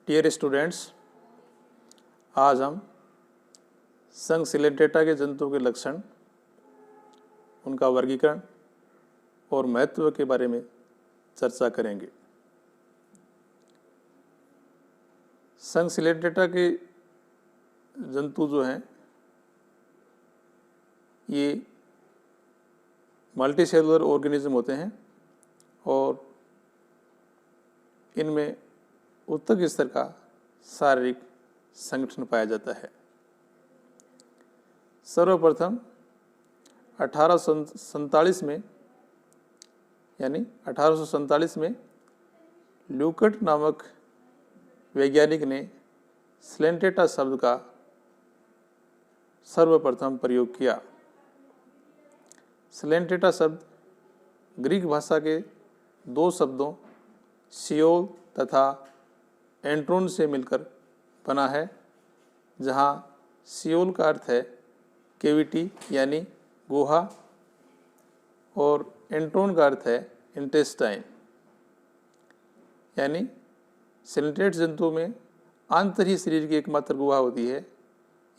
Dear students, आज हम संघ सिलेंट्रेटा के जंतुओं के लक्षण, उनका वर्गीकरण और महत्व के बारे में चर्चा करेंगे। संघ सिलेंट्रेटा के जंतु जो हैं ये मल्टीसेलुलर ऑर्गेनिज्म होते हैं और इनमें उत्तक स्तर का शारीरिक संगठन पाया जाता है। सर्वप्रथम 1847 में ल्यूकट नामक वैज्ञानिक ने सिलेंट्रेटा शब्द का सर्वप्रथम प्रयोग किया। सिलेंट्रेटा शब्द ग्रीक भाषा के दो शब्दों सियोल तथा एंट्रोन से मिलकर बना है, जहाँ सियोल का अर्थ है केविटी यानी गुहा और एंट्रोन का अर्थ है इंटेस्टाइन। यानी सिलेंट्रेट जंतु में आंतर ही शरीर की एकमात्र गुहा होती है,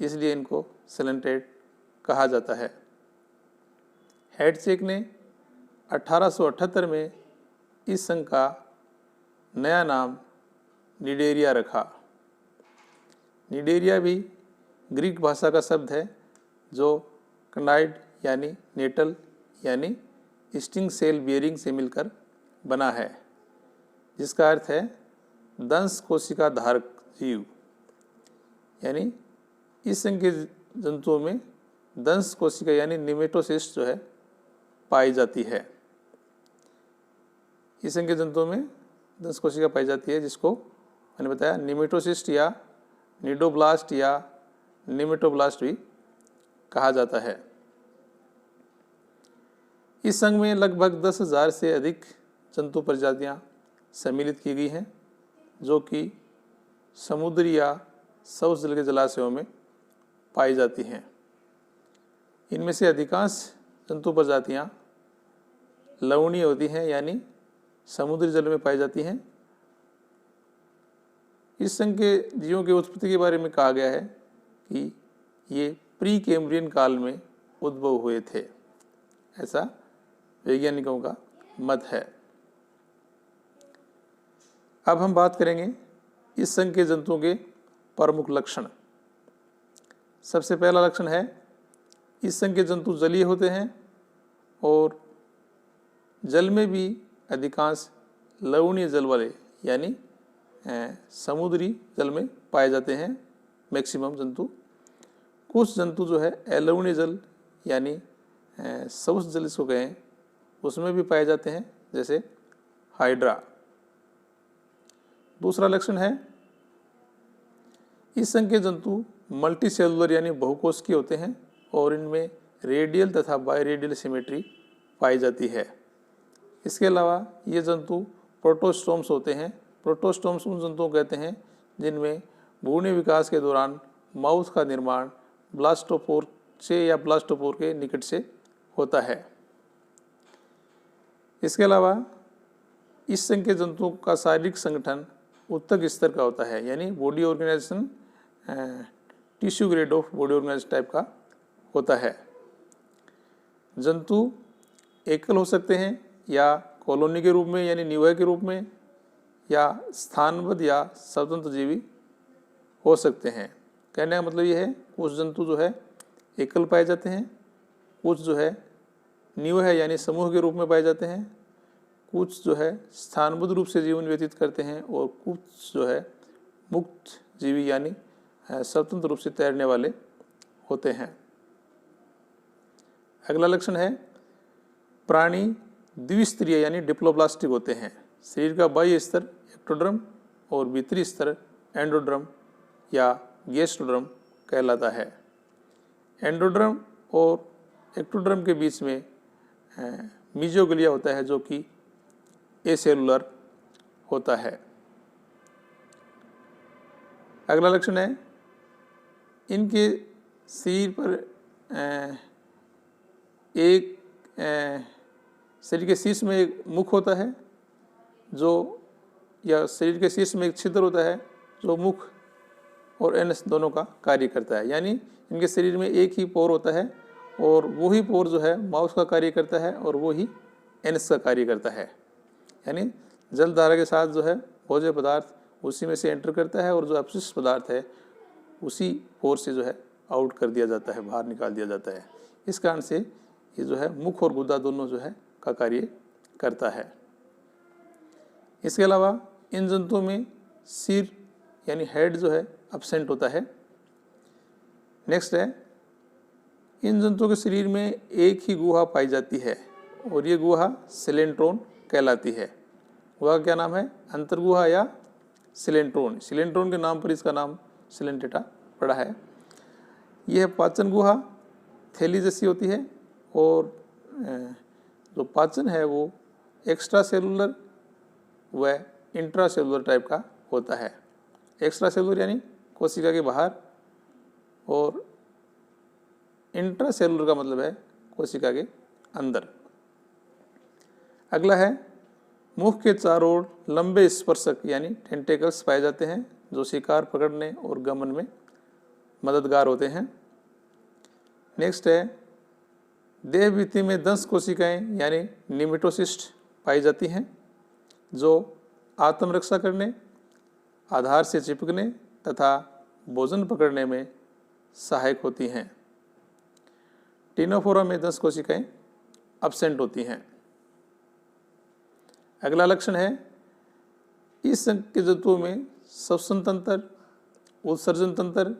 इसलिए इनको सिलेंट्रेट कहा जाता है। हैडचेक ने 1878 में इस संघ का नया नाम निडेरिया रखा। निडेरिया भी ग्रीक भाषा का शब्द है जो कनाइड यानी नेटल यानी स्टिंग सेल बियरिंग से मिलकर बना है, जिसका अर्थ है दंश कोशिका धारक जीव। यानी इस संघ के जंतुओं में दंश कोशिका यानी निमेटोसिस्ट जो है पाई जाती है। इस संघ के जंतुओं में दंश कोशिका पाई जाती है, जिसको मैंने बताया निमेटोसिस्ट या निडोब्लास्ट या निमेटोब्लास्ट भी कहा जाता है। इस संघ में लगभग 10,000 से अधिक जंतु प्रजातियां सम्मिलित की गई हैं, जो कि समुद्री या सौर जल के जलाशयों में पाई जाती हैं। इनमें से अधिकांश जंतु प्रजातियां लवणीय होती हैं, यानी समुद्री जल में पाई जाती हैं। इस संघ के जीवों की उत्पत्ति के बारे में कहा गया है कि ये प्री कैम्ब्रियन काल में उद्भव हुए थे, ऐसा वैज्ञानिकों का मत है। अब हम बात करेंगे इस संघ के जंतुओं के प्रमुख लक्षण। सबसे पहला लक्षण है इस संघ के जंतु जलीय होते हैं और जल में भी अधिकांश लवणीय जल वाले यानी समुद्री जल में पाए जाते हैं मैक्सिमम जंतु। कुछ जंतु जो है अलवणीय जल यानी सौस जल इसको कहें उसमें भी पाए जाते हैं, जैसे हाइड्रा। दूसरा लक्षण है इस संघ के जंतु मल्टीसेलुलर यानी बहुकोशिकीय होते हैं और इनमें रेडियल तथा बायरेडियल सिमेट्री पाई जाती है। इसके अलावा ये जंतु प्रोटोस्टोम्स होते हैं। प्रोटोस्टोम्स उन जंतुओं कहते हैं जिनमें भ्रूण विकास के दौरान माउथ का निर्माण ब्लास्टोपोर से या ब्लास्टोपोर के निकट से होता है। इसके अलावा इस संघ के जंतुओं का शारीरिक संगठन उत्तक स्तर का होता है, यानी body organization tissue grade of body organization type का होता है। जंतु एकल हो सकते हैं या कॉलोनी के रूप में यानी निवाय के रूप में, या स्थानबद्ध या स्वतंत्र जीवी हो सकते हैं। कहने का मतलब ये है कुछ जंतु जो है एकल पाए जाते हैं, कुछ जो है निवाय यानी समूह के रूप में पाए जाते हैं, कुछ जो है स्थानबद्ध रूप से जीवन व्यतीत करते हैं और कुछ जो है मुक्त जीवी यानी स्वतंत्र रूप से तैरने वाले होते हैं। अगला लक्षण है प्राणी द्विस्तरीय यानी डिप्लोब्लास्टिक होते हैं। शरीर का बाह्य स्तर एक्टोडर्म और भीतरी स्तर एंडोड्रम या गैस्ट्रोडर्म कहलाता है। एंडोड्रम और एक्टोडर्म के बीच में मीजोग्लिया होता है, जो कि एसेलुलर होता है। अगला लक्षण है इनके शरीर पर एक शरीर के शीर्ष में एक मुख होता है, जो या शरीर के शीर्ष में एक छिद्र होता है जो मुख और एनस दोनों का कार्य करता है। यानी इनके शरीर में एक ही पोर होता है और वही पोर जो है माउस का कार्य करता है और वो ही एनस का कार्य करता है। यानी जल धारा के साथ जो है भोज्य पदार्थ उसी में से एंटर करता है और जो अपशिष्ट पदार्थ है उसी पोर से जो है आउट कर दिया जाता है, बाहर निकाल दिया जाता है। इस कारण से ये जो है मुख और गुदा दोनों जो है का कार्य करता है। इसके अलावा इन जंतुओं में सिर यानी हेड जो है अब्सेंट होता है। नेक्स्ट है, इन जंतुओं के शरीर में एक ही गुहा पाई जाती है और ये गुहा सिलेंट्रोन कहलाती है। गुहा का क्या नाम है? अंतर्गुहा या सिलेंट्रोन। सिलेंट्रोन के नाम पर इसका नाम सिलेंटेटा पड़ा है। यह पाचन गुहा थैली जैसी होती है और जो पाचन है वो एक्स्ट्रा सेलुलर व इंट्रा सेलुलर टाइप का होता है। एक्स्ट्रा सेलुलर यानी कोशिका के बाहर और इंट्रा सेलुलर का मतलब है कोशिका के अंदर। अगला है, मुख के चारों ओर लंबे स्पर्शक यानी टेंटेकल्स पाए जाते हैं जो शिकार पकड़ने और गमन में मददगार होते हैं। नेक्स्ट है, देह भित्ति में दंश कोशिकाएं यानी निमेटोसिस्ट पाई जाती हैं जो आत्मरक्षा करने, आधार से चिपकने तथा भोजन पकड़ने में सहायक होती हैं। टिनोफोरा में दंश कोशिकाएं अब्सेंट होती हैं। अगला लक्षण है, इस संघ के जंतुओं में श्वसन तंत्र, उत्सर्जन तंत्र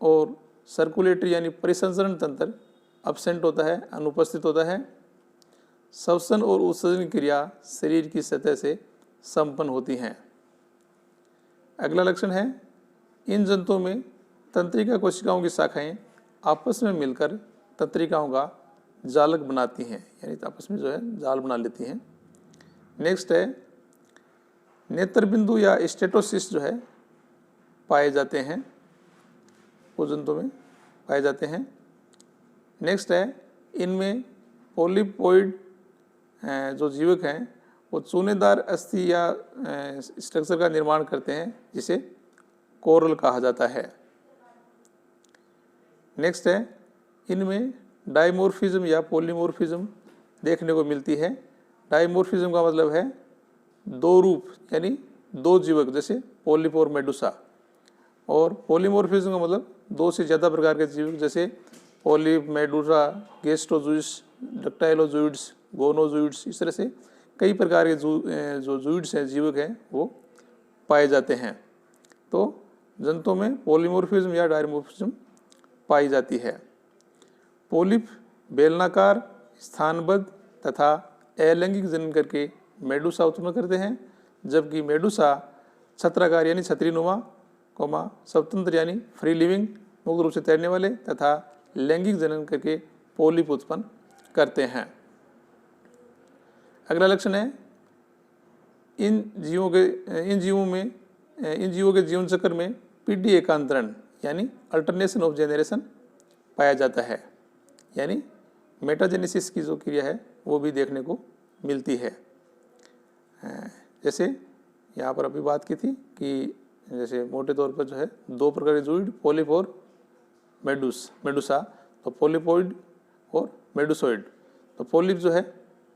और सर्कुलेटरी यानी परिसंचरण तंत्र अब्सेंट होता है, अनुपस्थित होता है। श्वसन और उत्सर्जन क्रिया शरीर की सतह से संपन्न होती हैं। अगला लक्षण है, इन जंतुओं में तंत्रिका कोशिकाओं की शाखाएं आपस में मिलकर तंत्रिकाओं का जालक बनाती हैं, यानी आपस में जो है जाल बना लेती हैं। नेक्स्ट है, नेत्र बिंदु या स्टेटोसिस्ट जो है पाए जाते हैं, वो जंतुओं में पाए जाते हैं। नेक्स्ट है, इनमें पोलिपोइड जो जीवक हैं वो चूनेदार अस्थि या स्ट्रक्चर का निर्माण करते हैं जिसे कोरल कहा जाता है। नेक्स्ट है, इनमें डाइमोर्फिज्म या पॉलीमोर्फिज्म देखने को मिलती है। डाइमोर्फिज्म का मतलब है दो रूप यानी दो जीवक, जैसे पोलिप और मेडुसा। और पॉलीमोर्फिज्म का मतलब दो से ज़्यादा प्रकार के जीवक, जैसे पोलिप, मेडुसा, गेस्ट्रोजूइड्स, डक्टाइलोजूइड्स, गोनोजूइड्स। इस तरह से कई प्रकार के जो जूइड्स हैं, जीवक हैं, वो पाए जाते हैं। तो जंतुओं में पॉलीमोर्फिज्म या डायमोर्फिज्म पाई जाती है। पोलिप बेलनाकार, स्थानबद्ध तथा अलैंगिक जनन करके मेडुसा उत्पन्न करते हैं, जबकि मेडुसा छत्राकार यानी छतरीनुमा, स्वतंत्र यानी फ्री लिविंग, मुक्त रूप से तैरने वाले तथा लैंगिक जनन करके पोलिप उत्पन्न करते हैं। अगला लक्षण है, इन जीवों के जीवन चक्र में पीढ़ी एकांतरण यानी अल्टरनेशन ऑफ जेनरेशन पाया जाता है, यानी मेटाजेनेसिस की जो क्रिया है वो भी देखने को मिलती है। जैसे यहाँ पर अभी बात की थी कि जैसे मोटे तौर पर जो है दो प्रकार के जूइड, पोलिप और मेडुसा। तो पोलिपोइड और मेडुसोइड। तो पोलिप जो है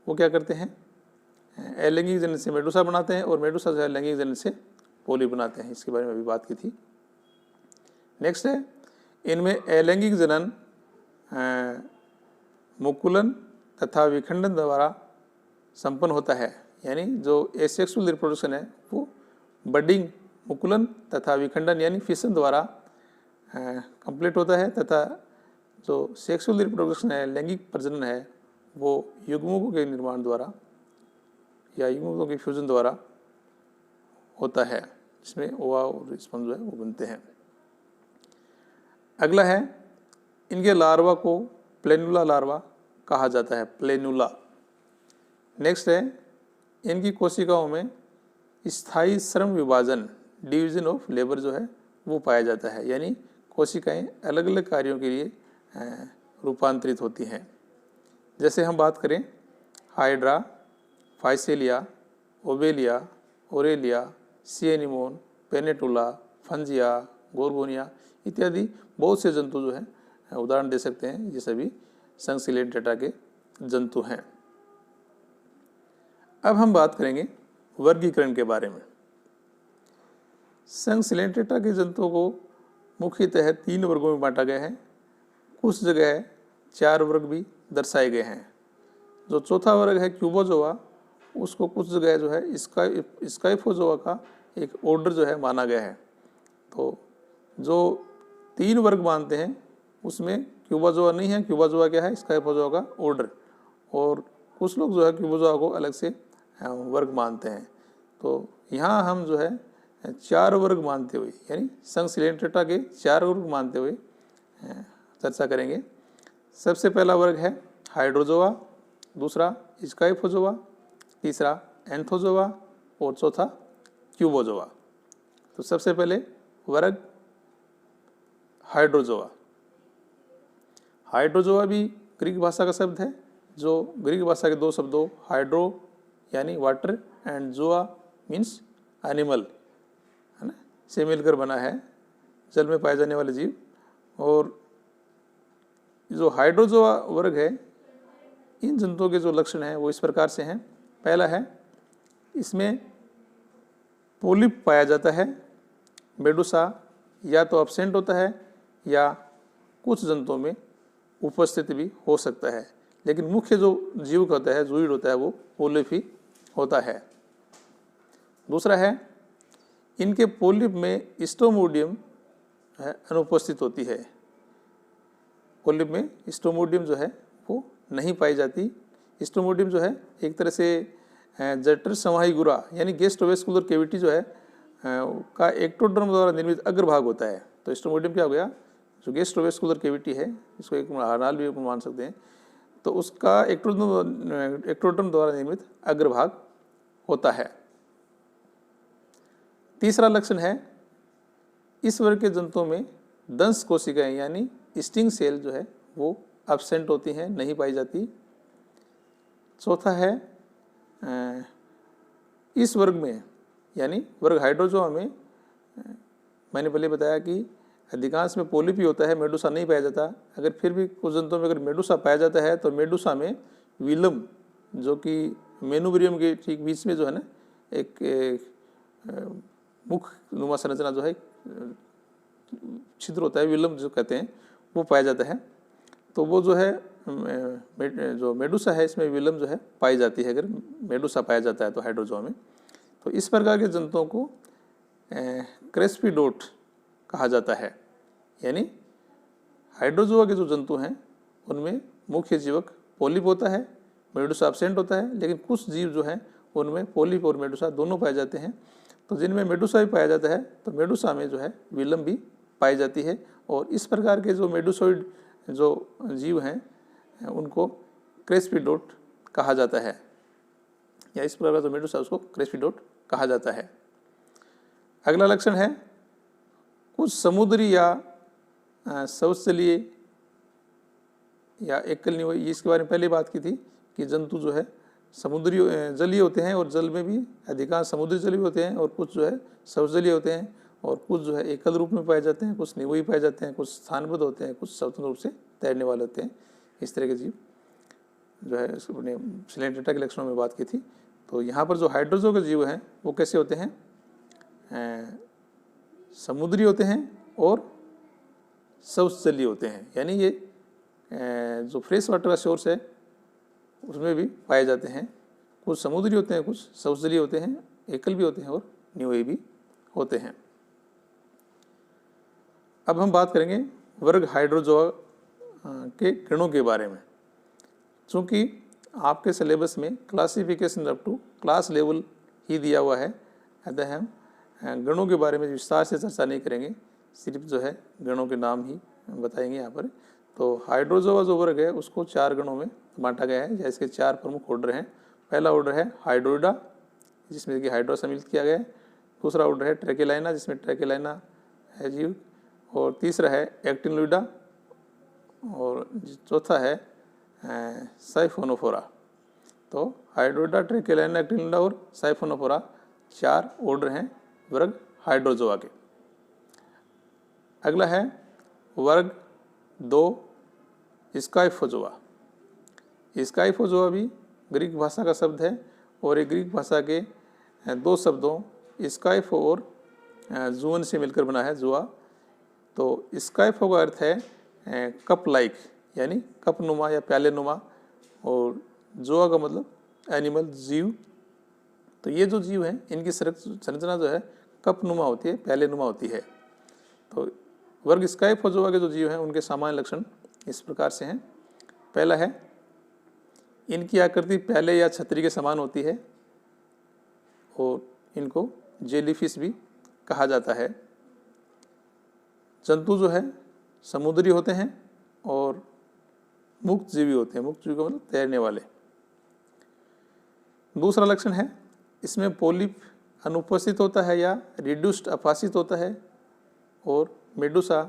वो क्या करते हैं, अलैंगिक जनन से मेडुसा बनाते हैं और मेडुसा जो है लैंगिक जनन से पोलिप बनाते हैं। इसके बारे में अभी बात की थी। नेक्स्ट है, इनमें अलैंगिक जनन मुकुलन तथा विखंडन द्वारा संपन्न होता है, यानी जो एसेक्सुअल रिप्रोडक्शन है वो बडिंग, मुकुलन तथा विखंडन यानी फिशन द्वारा कंप्लीट होता है, तथा जो सेक्सुअल रिप्रोडक्शन है, लैंगिक प्रजनन है, वो युग्मकों के निर्माण द्वारा या युग्मकों के फ्यूजन द्वारा होता है, जिसमें ओवा और स्पर्म जो है वो बनते हैं। अगला है, इनके लार्वा को प्लेनुला लार्वा कहा जाता है, प्लेनुला। नेक्स्ट है, इनकी कोशिकाओं में स्थायी श्रम विभाजन, डिवीजन ऑफ लेबर जो है वो पाया जाता है, यानी कोशिकाएं अलग अलग कार्यों के लिए रूपांतरित होती हैं। जैसे हम बात करें Hydra, Physalia, Obelia, Aurelia, sea anemone, Pennatula, Fungia, Gorgonia इत्यादि बहुत से जंतु जो हैं उदाहरण दे सकते हैं। ये सभी संघ सिलेंट्रेटा के जंतु हैं। अब हम बात करेंगे वर्गीकरण के बारे में। संघ सिलेंट्रेटा के जंतुओं को मुख्यतः 3 वर्गों में बांटा गया है। कुछ जगह 4 वर्ग भी दर्शाए गए हैं। जो चौथा वर्ग है क्यूबोजोआ, उसको कुछ जगह जो है स्काइफोजोआ का एक ऑर्डर जो है माना गया है। तो जो 3 वर्ग मानते हैं उसमें क्यूबोजोआ नहीं है। क्यूबोजोआ क्या है? स्काइफोजोआ का ऑर्डर। और कुछ लोग जो है क्यूबोजोआ को अलग से वर्ग मानते हैं। तो यहाँ हम जो है 4 वर्ग मानते हुए, यानी संघ सिलेंट्रेटा के 4 वर्ग मानते हुए चर्चा करेंगे। सबसे पहला वर्ग है हाइड्रोजोआ, दूसरा स्काइफोजोआ, तीसरा एंथोजोआ और चौथा क्यूबोजोआ। तो सबसे पहले वर्ग हाइड्रोजोआ। हाइड्रोजोआ भी ग्रीक भाषा का शब्द है, जो ग्रीक भाषा के 2 शब्दों हाइड्रो यानी water and Zoa means animal, है ना, से मिलकर बना है, जल में पाए जाने वाले जीव। और जो हाइड्रोजोआ वर्ग है, इन जंतुओं के जो लक्षण हैं वो इस प्रकार से हैं। पहला है, इसमें पोलिप पाया जाता है। मेडुसा या तो एब्सेंट होता है या कुछ जंतुओं में उपस्थित भी हो सकता है, लेकिन मुख्य जो जीव होता है, जूइड होता है, वो पोलिप ही होता है। दूसरा है, इनके पोलिप में स्टोमोडियम अनुपस्थित होती है। पोलिप में स्टोमोडियम जो है वो नहीं पाई जाती। स्टोमोडियम जो है एक तरह से जठर संवाही गुहा यानी गैस्ट्रोवेस्कुलर कैविटी जो है का एक्टोडर्म द्वारा निर्मित अग्रभाग होता है। तो स्टोमोडियम क्या हो गया? जो गैस्ट्रोवेस्कुलर कैविटी है, इसको एक हार्नाल भी मान सकते हैं, तो उसका एक्टोडर्म द्वारा निर्मित अग्रभाग होता है। तीसरा लक्षण है, इस वर्ग के जंतुओं में दंश कोशिकाएं यानी स्टिंग सेल जो है वो एब्सेंट होती हैं, नहीं पाई जाती। चौथा है, इस वर्ग में यानी वर्ग हाइड्रोजोआ में मैंने पहले बताया कि अधिकांश में पोलिप ही होता है, मेडुसा नहीं पाया जाता। अगर फिर भी कुछ जंतुओं में अगर मेडुसा पाया जाता है तो मेडुसा में विलम, जो कि मेनुब्रियम के ठीक बीच में जो है ना एक मुख नुमा संरचना जो है छिद्र होता है, विलम जो कहते हैं, वो पाया जाता है। तो वो जो है जो मेडुसा है, इसमें विलम जो है पाई जाती है, अगर मेडुसा पाया जाता है तो हाइड्रोजोआ में। तो इस प्रकार के जंतुओं को क्रेस्पिडोट कहा जाता है। यानी हाइड्रोजोआ के जो जंतु हैं उनमें मुख्य जीवक पोलिप होता है, मेडुसा एब्सेंट होता है, लेकिन कुछ जीव जो हैं उनमें पोलिप और मेडुसा दोनों पाए जाते हैं। तो जिनमें मेडुसा भी पाया जाता है तो मेडुसा में जो है विलम भी पाई जाती है। और इस प्रकार के जो मेडुसोइड जो जीव हैं उनको क्रेस्पिडोट कहा जाता है, या इस प्रकार जो मेडुसा उसको क्रेस्पिडोट कहा जाता है। अगला लक्षण है, कुछ समुद्री या शौचजलीय या एकल निवासी, इसके बारे में पहले बात की थी कि जंतु जो है समुद्री जलीय होते हैं और जल में भी अधिकांश समुद्री जलीय होते हैं, और कुछ जो है शौचजलीय होते हैं, और कुछ जो है एकल रूप में पाए जाते हैं, कुछ निवयी पाए जाते हैं, कुछ स्थानबद्ध होते हैं, कुछ स्वतंत्र रूप से तैरने वाले होते हैं। इस तरह के जीव जो है अपने सिलेंट्रेटा के लक्षणों में बात की थी। तो यहाँ पर जो हाइड्रोजो के जीव हैं वो कैसे होते हैं? समुद्री होते हैं और शौचजलीय होते हैं, यानी ये जो फ्रेश वाटर का सोर्स है उसमें भी पाए जाते हैं। कुछ समुद्री होते हैं, कुछ शौचजलीय होते हैं, एकल भी होते हैं और निवयी भी होते हैं। अब हम बात करेंगे वर्ग हाइड्रोजोआ के गणों के बारे में। चूँकि आपके सिलेबस में classification up to class level ही दिया हुआ है, अतः हम गणों के बारे में विस्तार से चर्चा नहीं करेंगे, सिर्फ जो है गणों के नाम ही बताएंगे यहाँ पर। तो हाइड्रोजोआ जो वर्ग है उसको 4 गणों में बांटा गया है, जैसे 4 प्रमुख ऑर्डर हैं। पहला ऑर्डर है हाइड्रोइडा, जिसमें कि हाइड्रो सम्मिलित किया गया है। दूसरा ऑर्डर है ट्रैकेलाइना, जिसमें ट्रैकेलाइना है जीव, और तीसरा है एक्टिनोइडा, और चौथा है साइफोनोफोरा। तो हाइड्रोइडा, ट्रैकेलाइना, एक्टिनोइडा और साइफोनोफोरा 4 ऑर्डर हैं वर्ग हाइड्रोजोआ के। अगला है वर्ग 2 स्काइफोजोआ। स्काइफोजोआ भी ग्रीक भाषा का शब्द है और ये ग्रीक भाषा के दो शब्दों स्काइफो और जुअन से मिलकर बना है, जुआ। तो स्काइफो का अर्थ है कप लाइक, यानी कप नुमा या प्याले नुमा, और जुआ का मतलब एनिमल, जीव। तो ये जो जीव हैं इनकी संरचना जो है कप नुमा होती है, प्याले नुमा होती है। तो वर्ग स्काइफोजोआ के जो जीव हैं उनके सामान्य लक्षण इस प्रकार से हैं। पहला है, इनकी आकृति प्याले या छतरी के समान होती है और इनको जेलीफिश भी कहा जाता है। जंतु जो है समुद्री होते हैं और मुक्त जीवी होते हैं। मुक्त जीवी का मतलब तैरने वाले। दूसरा लक्षण है, इसमें पोलिप अनुपस्थित होता है या रिड्यूस्ड अपासित होता है और मेडुसा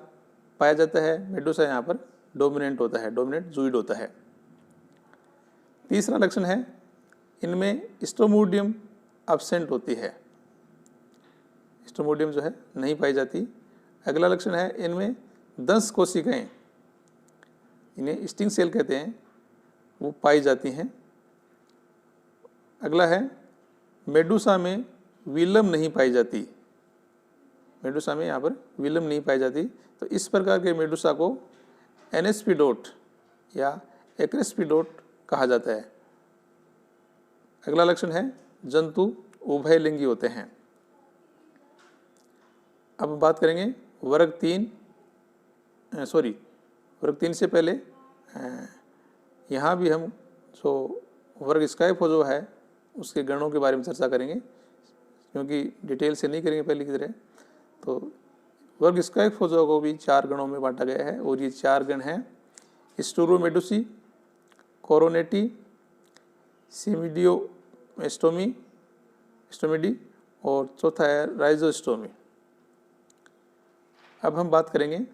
पाया जाता है। मेडुसा यहाँ पर डोमिनेंट होता है, डोमिनेंट जूइड होता है। तीसरा लक्षण है, इनमें स्ट्रोमोडियम एब्सेंट होती है, स्ट्रोमोडियम जो है नहीं पाई जाती। अगला लक्षण है, इनमें दंश कोशिकाएं, इन्हें स्टिंग सेल कहते हैं, वो पाई जाती हैं। अगला है, मेडुसा में विलम नहीं पाई जाती, मेडुसा में यहाँ पर विलम नहीं पाई जाती। तो इस प्रकार के मेडुसा को एनेस्पिडोट या एक्रेस्पिडोट कहा जाता है। अगला लक्षण है, जंतु उभयलिंगी होते हैं। अब बात करेंगे वर्ग 3 से पहले यहाँ भी हम जो वर्ग स्काइफोजोआ है उसके गणों के बारे में चर्चा करेंगे, क्योंकि डिटेल से नहीं करेंगे पहले की तरह। तो वर्ग स्काइफोजोआ को भी 4 गणों में बांटा गया है और ये 4 गण हैं, स्टूरोमेडुसी, कोरोनेटी, स्टोमिडी और चौथा है राइजोस्टोमी। अब हम बात करेंगे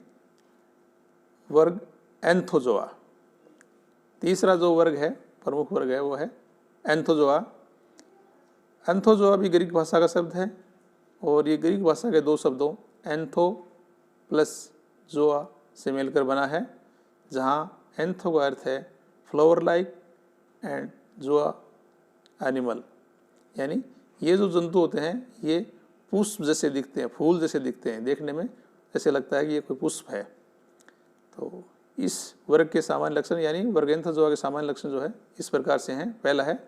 वर्ग एंथोजोआ। तीसरा जो वर्ग है, प्रमुख वर्ग है, वो है एंथोजोआ। एंथोजोआ भी ग्रीक भाषा का शब्द है और ये ग्रीक भाषा के 2 शब्दों एंथो प्लस जोआ से मिलकर बना है, जहाँ एंथो का अर्थ है flower like and Zoa animal, यानी ये जो जंतु होते हैं ये पुष्प जैसे दिखते हैं, फूल जैसे दिखते हैं, देखने में ऐसे लगता है कि ये कोई पुष्प है। तो इस वर्ग के सामान्य लक्षण यानी वर्ग एंथोजोआ के सामान्य लक्षण जो है इस प्रकार से हैं। पहला है,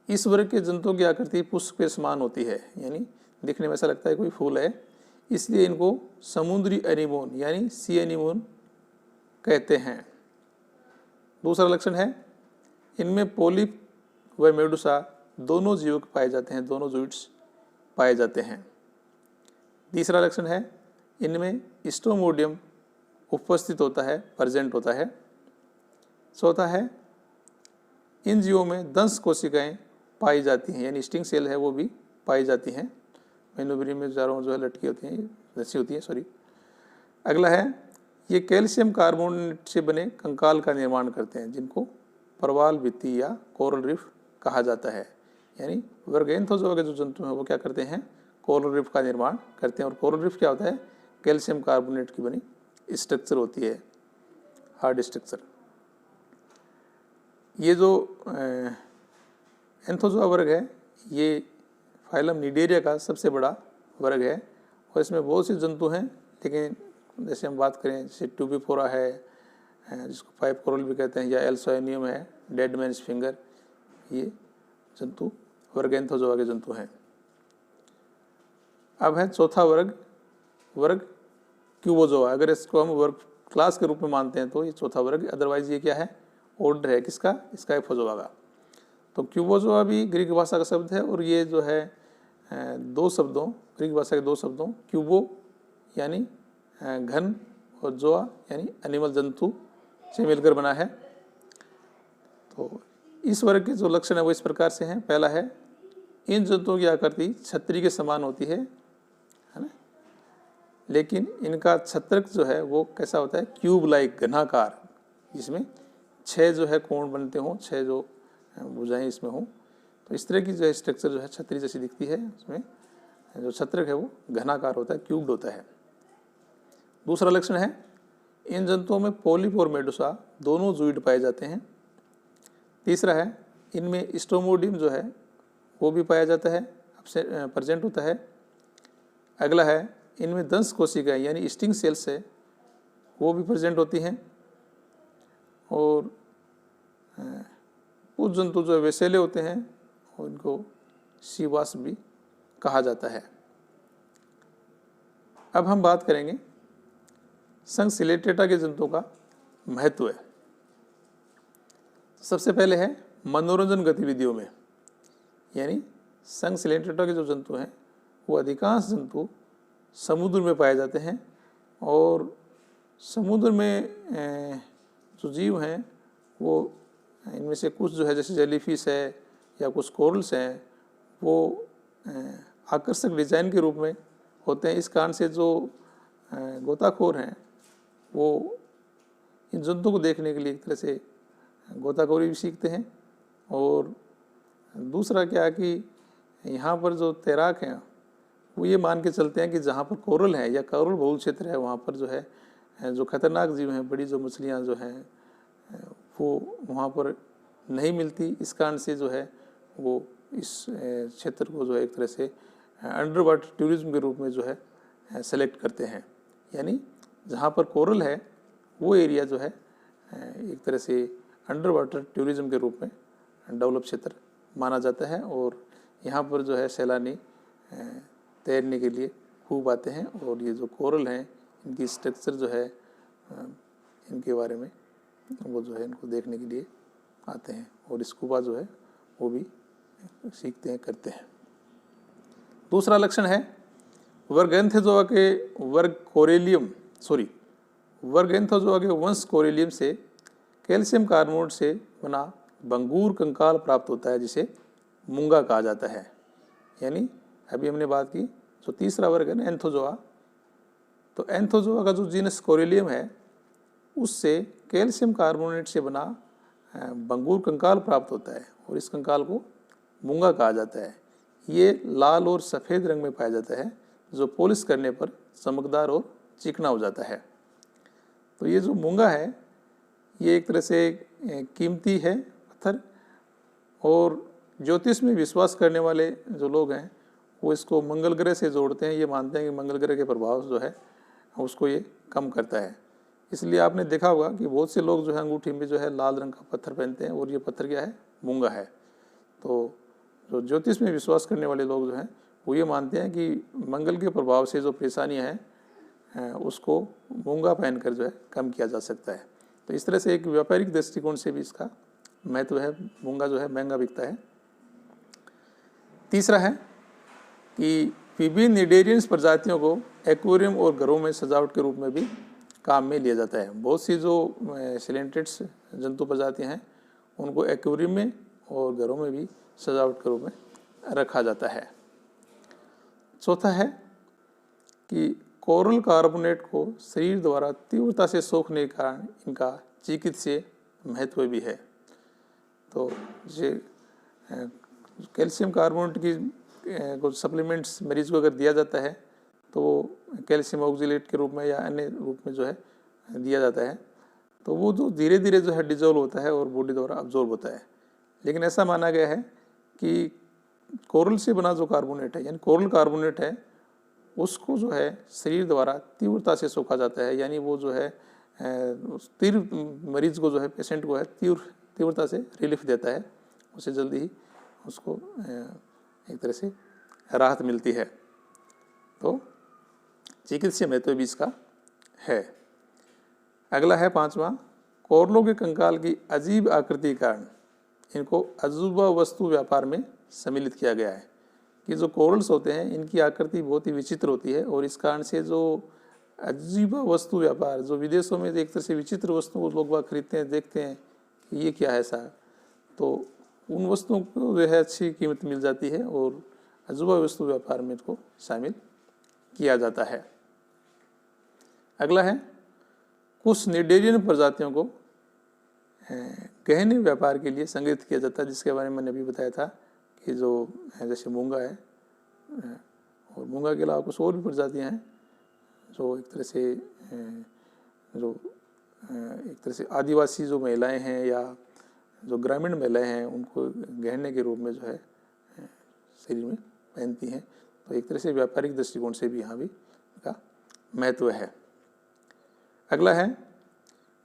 इस वर्ग के जंतुओं की आकृति पुष्प के समान होती है, यानी दिखने में ऐसा लगता है कोई फूल है, इसलिए इनको समुद्री एनीमोन यानी सी एनीमोन कहते हैं। दूसरा लक्षण है, इनमें पोलिप व मेडुसा दोनों जीव पाए जाते हैं, दोनों जूइड्स पाए जाते हैं। तीसरा लक्षण है, इनमें स्ट्रोमोडियम उपस्थित होता है, प्रेजेंट होता है। चौथा है, इन जीवों में दंश कोशिकाएं पाई जाती हैं, यानी स्टिंग सेल है वो भी पाई जाती हैं। मेनुब्री में चारों जो है लटकी होती हैं, रस्सी होती है, सॉरी। अगला है, ये कैल्शियम कार्बोनेट से बने कंकाल का निर्माण करते हैं, जिनको परवाल भित्ति या कोरल रीफ कहा जाता है। यानी वर्ग एंथोजोआ के जो जंतु हैं वो क्या करते हैं, कोरल रीफ का निर्माण करते हैं। और कोरल रीफ क्या होता है, कैल्शियम कार्बोनेट की बनी स्ट्रक्चर होती है, हार्ड स्ट्रक्चर। ये जो एंथोजोआ वर्ग है ये फाइलम निडेरिया का सबसे बड़ा वर्ग है और इसमें बहुत से जंतु हैं, लेकिन जैसे हम बात करें जैसे ट्यूबिफोरा है, जिसको पाइप कोरल भी कहते हैं, या एल्सोनियम है, डेड मैन्स फिंगर, ये जंतु वर्ग एंथोजोआ के जंतु हैं। अब है चौथा वर्ग, वर्ग क्यूबोजोआ। अगर इसको हम वर्ग क्लास के रूप में मानते हैं तो ये चौथा वर्ग, अदरवाइज ये क्या है, ऑर्डर है किसका, स्काइफोजोआ का। तो क्यूबोजोआ भी ग्रीक भाषा का शब्द है और ये जो है 2 शब्दों, ग्रीक भाषा के 2 शब्दों क्यूबो यानी घन और जोआ यानी एनिमल, जंतु से मिलकर बना है। तो इस वर्ग के जो लक्षण है वो इस प्रकार से हैं। पहला है, इन जंतुओं की आकृति छतरी के समान होती है ना, लेकिन इनका छत्रक जो है वो कैसा होता है, क्यूब लाइक, घनाकार, जिसमें 6 जो है कोण बनते हों, 6 जो भुजाएं इसमें हों। तो इस तरह की जो है स्ट्रक्चर जो है छतरी जैसी दिखती है, उसमें जो छत्रक है वो घनाकार होता है, क्यूब्ड होता है। दूसरा लक्षण है इन जंतुओं में पोलिप और मेडुसा दोनों जूइड पाए जाते हैं। तीसरा है इनमें स्टोमोडियम जो है वो भी पाया जाता है, प्रेजेंट होता है। अगला है इनमें दंश कोशिकाएं यानी स्टिंग सेल्स है वो भी प्रेजेंट होती हैं। और कुछ जंतु जो वैसेले होते हैं और इनको सीवास भी कहा जाता है। अब हम बात करेंगे संघ सिलेटेटा के जंतुओं का महत्व है। सबसे पहले है मनोरंजन गतिविधियों में, यानी संघ सिलेटेटा के जो जंतु हैं वो अधिकांश जंतु समुद्र में पाए जाते हैं और समुद्र में जो जीव हैं वो इनमें से कुछ जो है जैसे जेलीफिश है या कुछ कोरल्स हैं वो आकर्षक डिजाइन के रूप में होते हैं। इस कारण से जो गोताखोर हैं वो इन जंतुओं को देखने के लिए एक तरह से गोताखोरी भी सीखते हैं। और दूसरा क्या है कि यहाँ पर जो तैराक हैं वो ये मान के चलते हैं कि जहाँ पर कोरल है या कोरल बहुल क्षेत्र है वहाँ पर जो है जो खतरनाक जीव हैं, बड़ी जो मछलियाँ जो हैं वो वहाँ पर नहीं मिलती। इस कारण से जो है वो इस क्षेत्र को जो है एक तरह से अंडर वाटर टूरिज्म के रूप में जो है सेलेक्ट करते हैं। यानी जहाँ पर कोरल है वो एरिया जो है एक तरह से अंडर वाटर टूरिज्म के रूप में डेवलप क्षेत्र माना जाता है और यहाँ पर जो है सैलानी तैरने के लिए खूब आते हैं। और ये जो कोरल हैं इनकी स्ट्रक्चर जो है इनके बारे में वो जो है इनको देखने के लिए आते हैं और स्कूबा जो है वो भी सीखते हैं, करते हैं। दूसरा लक्षण है वर्गेंथोजोआ के वर्गेंथोजोआ के वंश कोरेलियम से कैल्शियम कार्बोनेट से बना बंगूर कंकाल प्राप्त होता है जिसे मूंगा कहा जाता है। यानी अभी हमने बात की जो तीसरा वर्ग है ना एंथोजोआ, तो एंथोजोआ का जो जीनस कोरेलियम है उससे कैल्शियम कार्बोनेट से बना बंगूर कंकाल प्राप्त होता है और इस कंकाल को मूंगा कहा जाता है। ये लाल और सफ़ेद रंग में पाया जाता है जो पॉलिश करने पर चमकदार और चिकना हो जाता है। तो ये जो मूंगा है ये एक तरह से कीमती है पत्थर और ज्योतिष में विश्वास करने वाले जो लोग हैं वो इसको मंगल ग्रह से जोड़ते हैं। ये मानते हैं कि मंगल ग्रह के प्रभाव जो है उसको ये कम करता है। इसलिए आपने देखा होगा कि बहुत से लोग जो है अंगूठी में जो है लाल रंग का पत्थर पहनते हैं और ये पत्थर क्या है, मूंगा है। तो जो ज्योतिष में विश्वास करने वाले लोग जो हैं वो ये मानते हैं कि मंगल के प्रभाव से जो परेशानियाँ हैं उसको मूंगा पहनकर जो है कम किया जा सकता है। तो इस तरह से एक व्यापारिक दृष्टिकोण से भी इसका महत्व है। मूंगा जो है महंगा बिकता है। तीसरा है कि विभिन्न निडेरियंस प्रजातियों को एक्वेरियम और घरों में सजावट के रूप में भी काम में लिया जाता है। बहुत सी जो सिलेंटेड्स जंतु प्रजातियां हैं उनको एक्वेरियम में और घरों में भी सजावट के रूप में रखा जाता है। चौथा है कि कोरल कार्बोनेट को शरीर द्वारा तीव्रता से सोखने के कारण इनका चिकित्सीय महत्व भी है। तो ये कैल्शियम कार्बोनेट की कुछ सप्लीमेंट्स मरीज को अगर दिया जाता है तो कैल्शियम ऑक्जेलेट के रूप में या अन्य रूप में जो है दिया जाता है, तो वो जो धीरे धीरे जो है डिजोल्व होता है और बॉडी द्वारा अब्जॉर्ब होता है। लेकिन ऐसा माना गया है कि कोरल से बना जो कार्बोनेट है यानी कोरल कार्बोनेट है उसको जो है शरीर द्वारा तीव्रता से सोखा जाता है। यानी वो जो है तीव्र मरीज को जो है पेशेंट को है तीव्रता से रिलीफ देता है, उसे जल्दी ही उसको एक तरह से राहत मिलती है। तो चिकित्सीय महत्व भी इसका है। अगला है पांचवा, कोरलों के कंकाल की अजीब आकृति के कारण इनको अजूबा वस्तु व्यापार में सम्मिलित किया गया है कि जो कोरल्स होते हैं इनकी आकृति बहुत ही विचित्र होती है और इस कारण से जो अजीबा वस्तु व्यापार जो विदेशों में एक तरह से विचित्र वस्तुओं को लोग बाग खरीदते हैं, देखते हैं कि ये क्या है ऐसा, तो उन वस्तुओं को जो है अच्छी कीमत मिल जाती है और अजूबा वस्तु व्यापार में इसको शामिल किया जाता है। अगला है कुछ निडेरियन प्रजातियों को गहने व्यापार के लिए संग्रहित किया जाता है, जिसके बारे में मैंने अभी बताया था कि जो जैसे मूंगा है और मूंगा के अलावा कुछ और भी प्रजातियां हैं जो एक तरह से एक तरह से आदिवासी जो महिलाएं हैं या जो ग्रामीण महिलाएं हैं उनको गहने के रूप में जो है शरीर में पहनती हैं। तो एक तरह से व्यापारिक दृष्टिकोण से भी यहाँ भी इसका महत्व है। अगला है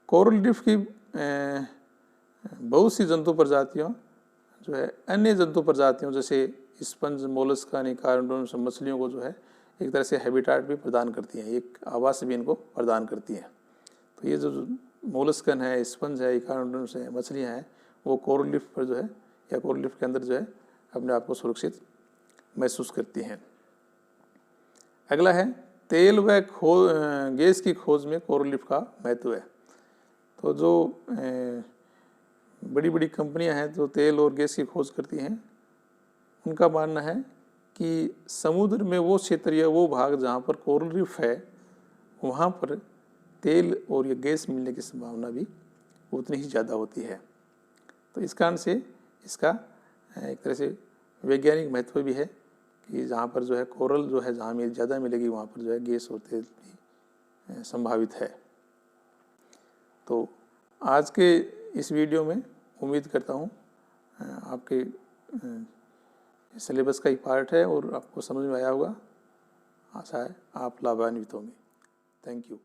कोरल रीफ की बहुत सी जंतु प्रजातियों जो है अन्य जंतु प्रजातियों जैसे स्पंज, मोलस्क, निकार्डोन मछलियों को जो है एक तरह से हैबिटाट भी प्रदान करती हैं, एक आवास भी इनको प्रदान करती हैं। तो ये जो मोलस्कन है, स्पंज है, इकार्डोन है, मछलियाँ हैं, वो कोरल रीफ पर जो है या कोरल रीफ के अंदर जो है अपने आप को सुरक्षित महसूस करती हैं। अगला है तेल व गैस की खोज में कोरल रीफ का महत्व है। तो जो बड़ी बड़ी कंपनियां हैं जो तेल और गैस की खोज करती हैं, उनका मानना है कि समुद्र में वो क्षेत्र या वो भाग जहाँ पर कोरल रीफ है वहाँ पर तेल और ये गैस मिलने की संभावना भी उतनी ही ज़्यादा होती है। तो इस कारण से इसका एक तरह से वैज्ञानिक महत्व भी है कि जहाँ पर जो है कोरल जो है जहाँ में ज़्यादा मिलेगी वहाँ पर जो है गैस और तेल भी संभावित है। तो आज के इस वीडियो में उम्मीद करता हूँ आपके सिलेबस का ही पार्ट है और आपको समझ में आया होगा। आशा है आप लाभान्वित होंगे। Thank you.